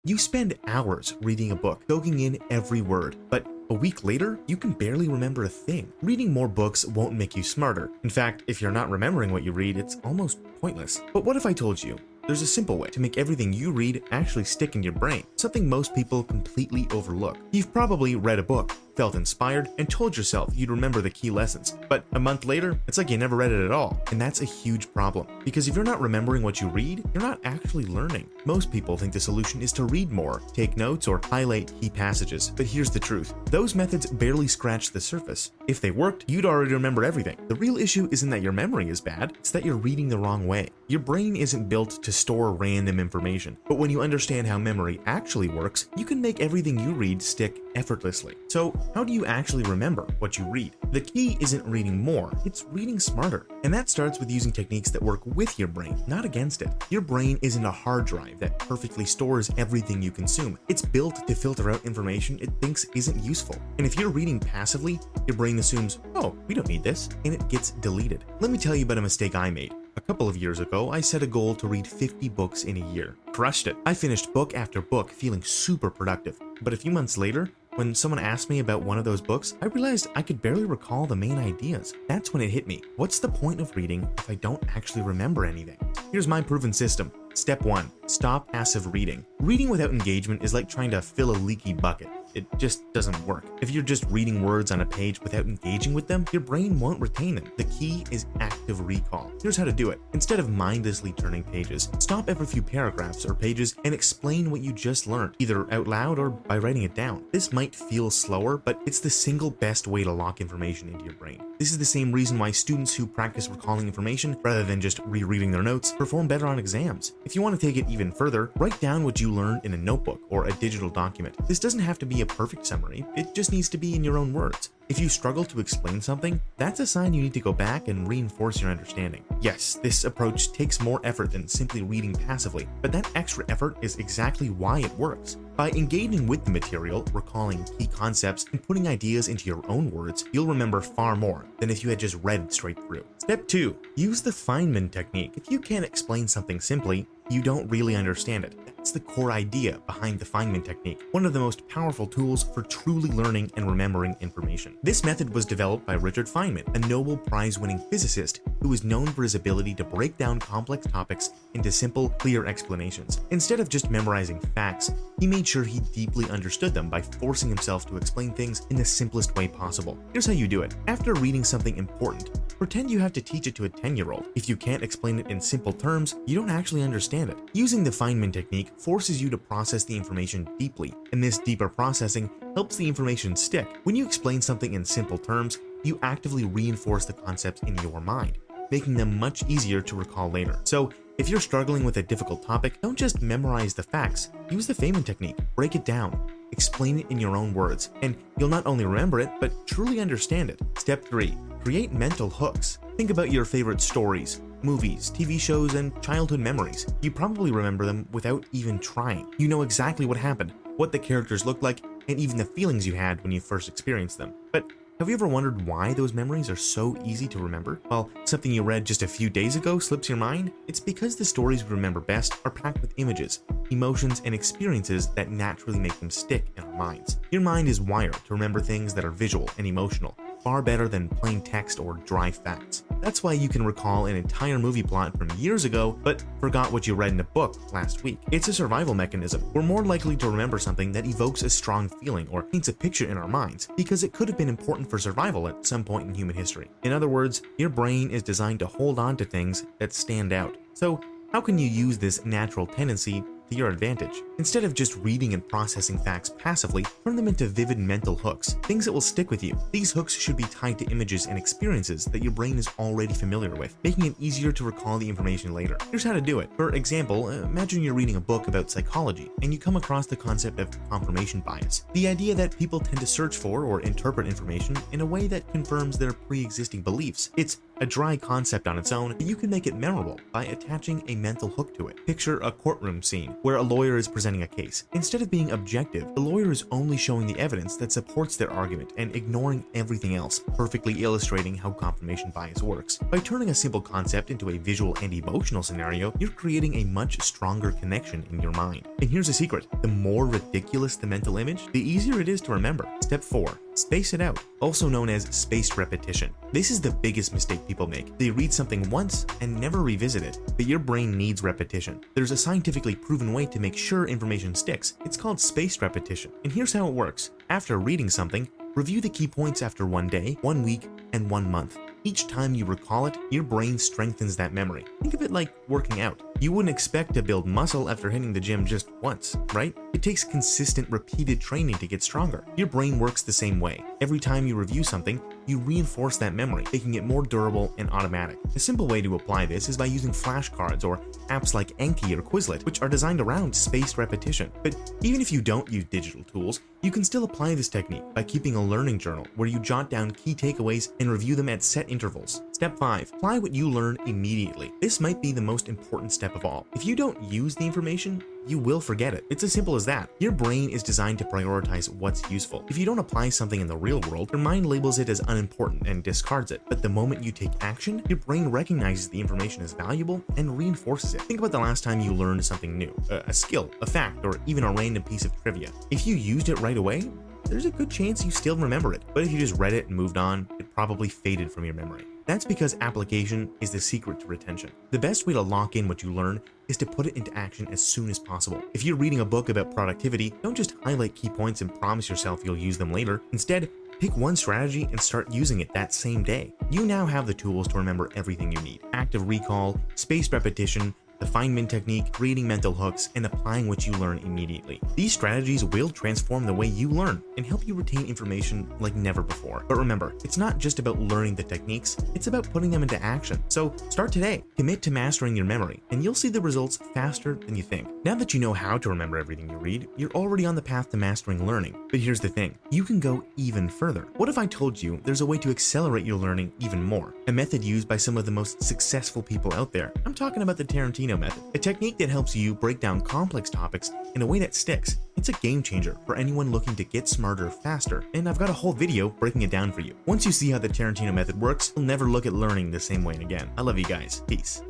You spend hours reading a book, soaking in every word, but a week later, you can barely remember a thing. Reading more books won't make you smarter. In fact, if you're not remembering what you read, it's almost pointless. But what if I told you there's a simple way to make everything you read actually stick in your brain, something most people completely overlook? You've probably read a book, felt inspired, and told yourself you'd remember the key lessons. But a month later, it's like you never read it at all. And that's a huge problem, because if you're not remembering what you read, you're not actually learning. Most people think the solution is to read more, take notes, or highlight key passages. But here's the truth. Those methods barely scratch the surface. If they worked, you'd already remember everything. The real issue isn't that your memory is bad, it's that you're reading the wrong way. Your brain isn't built to store random information, but when you understand how memory actually works, you can make everything you read stick effortlessly. So, how do you actually remember what you read? The key isn't reading more, it's reading smarter. And that starts with using techniques that work with your brain, not against it. Your brain isn't a hard drive that perfectly stores everything you consume. It's built to filter out information it thinks isn't useful. And if you're reading passively, your brain assumes, oh, we don't need this, and it gets deleted. Let me tell you about a mistake I made. A couple of years ago, I set a goal to read 50 books in a year. Crushed it. I finished book after book feeling super productive. But a few months later, when someone asked me about one of those books, I realized I could barely recall the main ideas. That's when it hit me. What's the point of reading if I don't actually remember anything? Here's my proven system. Step 1. Stop passive reading. Reading without engagement is like trying to fill a leaky bucket. It just doesn't work. If you're just reading words on a page without engaging with them, your brain won't retain them. The key is active recall. Here's how to do it. Instead of mindlessly turning pages, stop every few paragraphs or pages and explain what you just learned, either out loud or by writing it down. This might feel slower, but it's the single best way to lock information into your brain. This is the same reason why students who practice recalling information rather than just rereading their notes perform better on exams. If you want to take it even further, write down what you learned in a notebook or a digital document. This doesn't have to be a perfect summary, it just needs to be in your own words. If you struggle to explain something, that's a sign you need to go back and reinforce your understanding. Yes, this approach takes more effort than simply reading passively, but that extra effort is exactly why it works. By engaging with the material, recalling key concepts, and putting ideas into your own words, you'll remember far more than if you had just read straight through. Step 2. Use the Feynman technique. If you can't explain something simply, you don't really understand it. That's the core idea behind the Feynman technique, one of the most powerful tools for truly learning and remembering information. This method was developed by Richard Feynman, a Nobel Prize-winning physicist who is known for his ability to break down complex topics into simple, clear explanations. Instead of just memorizing facts, he made sure he deeply understood them by forcing himself to explain things in the simplest way possible. Here's how you do it. After reading something important, pretend you have to teach it to a 10-year-old. If you can't explain it in simple terms, you don't actually understand it. Using the Feynman technique forces you to process the information deeply, and this deeper processing helps the information stick. When you explain something in simple terms, you actively reinforce the concepts in your mind, making them much easier to recall later. So, if you're struggling with a difficult topic, don't just memorize the facts. Use the Feynman technique. Break it down. Explain it in your own words, and you'll not only remember it, but truly understand it. Step 3. Create mental hooks. Think about your favorite stories, movies, TV shows, and childhood memories. You probably remember them without even trying. You know exactly what happened, what the characters looked like, and even the feelings you had when you first experienced them. But have you ever wondered why those memories are so easy to remember? While something you read just a few days ago slips your mind, it's because the stories we remember best are packed with images, emotions, and experiences that naturally make them stick in our minds. Your mind is wired to remember things that are visual and emotional, far better than plain text or dry facts. That's why you can recall an entire movie plot from years ago, but forgot what you read in a book last week. It's a survival mechanism. We're more likely to remember something that evokes a strong feeling or paints a picture in our minds, because it could have been important for survival at some point in human history. In other words, your brain is designed to hold on to things that stand out. So, how can you use this natural tendency to your advantage? Instead of just reading and processing facts passively, turn them into vivid mental hooks, things that will stick with you. These hooks should be tied to images and experiences that your brain is already familiar with, making it easier to recall the information later. Here's how to do it. For example, imagine you're reading a book about psychology, and you come across the concept of confirmation bias, the idea that people tend to search for or interpret information in a way that confirms their pre-existing beliefs. It's a dry concept on its own, but you can make it memorable by attaching a mental hook to it. Picture a courtroom scene where a lawyer is presenting a case. Instead of being objective, the lawyer is only showing the evidence that supports their argument and ignoring everything else, perfectly illustrating how confirmation bias works. By turning a simple concept into a visual and emotional scenario, you're creating a much stronger connection in your mind. And here's a secret: the more ridiculous the mental image, the easier it is to remember. Step 4. Space it out, also known as spaced repetition. This is the biggest mistake people make. They read something once and never revisit it, but your brain needs repetition. There's a scientifically proven way to make sure information sticks. It's called spaced repetition. And here's how it works. After reading something, review the key points after 1 day, 1 week, and 1 month. Each time you recall it, your brain strengthens that memory. Think of it like working out. You wouldn't expect to build muscle after hitting the gym just once, right? It takes consistent, repeated training to get stronger. Your brain works the same way. Every time you review something, you reinforce that memory, making it more durable and automatic. A simple way to apply this is by using flashcards or apps like Anki or Quizlet, which are designed around spaced repetition. But even if you don't use digital tools, you can still apply this technique by keeping a learning journal where you jot down key takeaways and review them at set intervals. Step 5. Apply what you learn immediately. This might be the most important step of all. If you don't use the information, you will forget it. It's as simple as that. Your brain is designed to prioritize what's useful. If you don't apply something in the real world, your mind labels it as unimportant and discards it. But the moment you take action, your brain recognizes the information as valuable and reinforces it. Think about the last time you learned something new, a skill, a fact, or even a random piece of trivia. If you used it right away, there's a good chance you still remember it. But if you just read it and moved on, it probably faded from your memory. That's because application is the secret to retention. The best way to lock in what you learn is to put it into action as soon as possible. If you're reading a book about productivity, don't just highlight key points and promise yourself you'll use them later. Instead, pick one strategy and start using it that same day. You now have the tools to remember everything you need: active recall, spaced repetition, the Feynman technique, creating mental hooks, and applying what you learn immediately. These strategies will transform the way you learn and help you retain information like never before. But remember, it's not just about learning the techniques, it's about putting them into action. So start today, commit to mastering your memory, and you'll see the results faster than you think. Now that you know how to remember everything you read, you're already on the path to mastering learning. But here's the thing, you can go even further. What if I told you there's a way to accelerate your learning even more? A method used by some of the most successful people out there. I'm talking about the Tarantino method, a technique that helps you break down complex topics in a way that sticks. It's a game changer for anyone looking to get smarter faster, and I've got a whole video breaking it down for you. Once you see how the Tarantino method works, you'll never look at learning the same way again. I love you guys. Peace.